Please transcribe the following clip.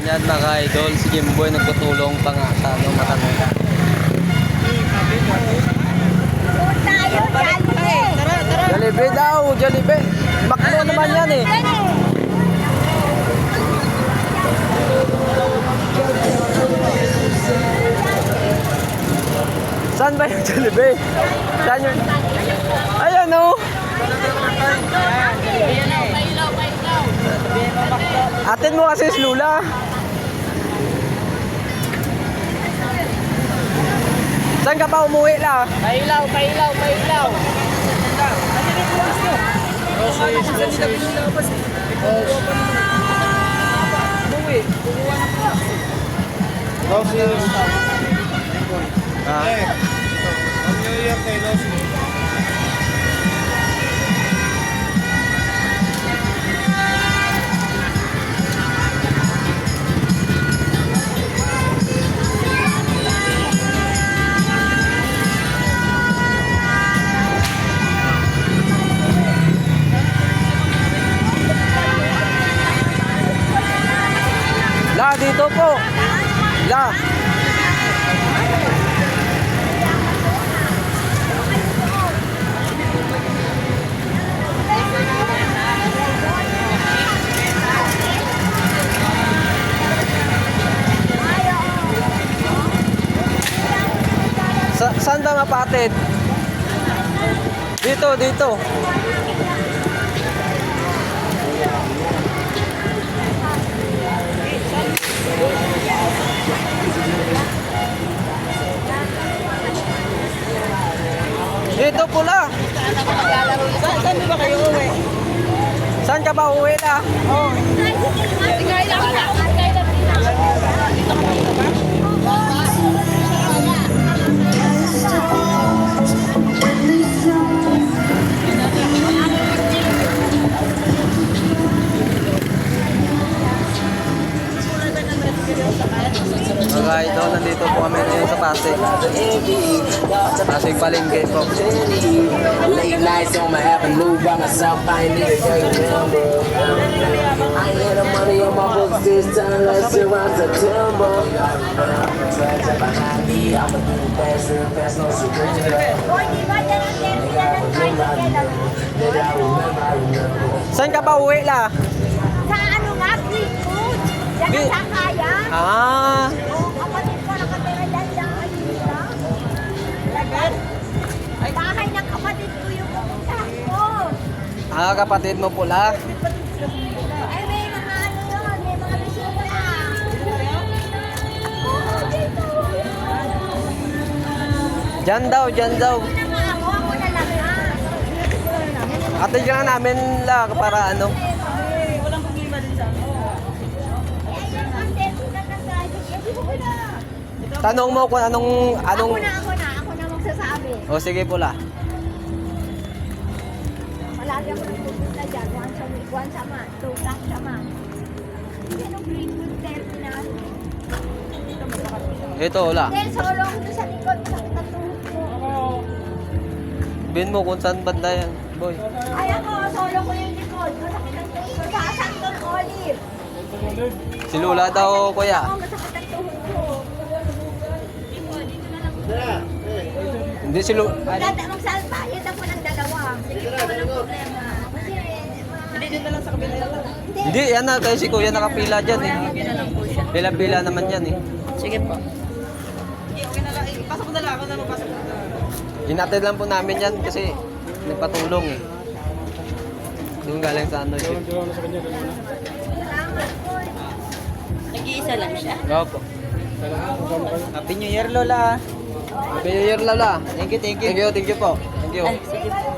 Yan mga idol, si Jimboy nagtutulong pa nga sa ano, matanong. Jollibee daw, Jollibee. Makdo naman yan eh. Saan ba yung Jollibee? Saan yun? Ayan o. Atin mo kasi Lula. Saan ka pa umuwi la? Pailaw. La, dito po. La. Saan ba mapatid? Dito. Dito pula. Saan ba kayo uwi? Saan ka ba uwi la? Mga idol, nandito po kami ngayon sa Pasig. Pasig Palengke po. Late nights on my avenue by myself, I ain't need a girl number. I ain't had the money on my books this time last year around September. I'ma do the fast, no secret. Saan ka ba uwi la? Sa ano nga, street food. Yan ang sakaya. Ah, Kapatid ko nakatira dyan sa Manila. Bahay ng kapatid ko yung pupuntahan ko. kapatid mo pula. Ay, may mga ano yun, may mga bisita. Oo, dito. Dyan daw. Ako na lang ha. Atid ka nga namin la para ano. Walang problema din sa amin. Ayun, content ko na na. Tanong mo kung anong Ako na magsasabi. O sige pula. Malagi ako nagpupunta dyan, once a week, once a month, 2 times a month. Yan ang green food terminal. Ito la. Then, solo ko sa likod, sakit ang tuhod ko. Bin mo kung saan banda yan, boy. Ay ako, solo ko yung likod, masakit ang tuhod ko. Sa Santon Olive. Si Lula daw, kuya. Ako, masakit ang tuhod ko. Hindi si Lula. Magsalbayad ako ng dalawa. Sige, walang problema. Kasi, Hindi din na lang sa kabila yun. Hindi, yan na. Kasi si kuya nakapila dyan eh. Pila-pila naman yan eh. Sige po. Sige, okay na lang. Pasok ko na lang. Ako na magpasok ko na. Hinatid lang po namin yan kasi nagpatulong eh. Doon galing sa ano yun. salamat po. Nag-iisa lang siya. Opo. Happy New Year, Lola. Happy New Year, Lola. Thank you. Thank you po. Thank you. Ay, sige po.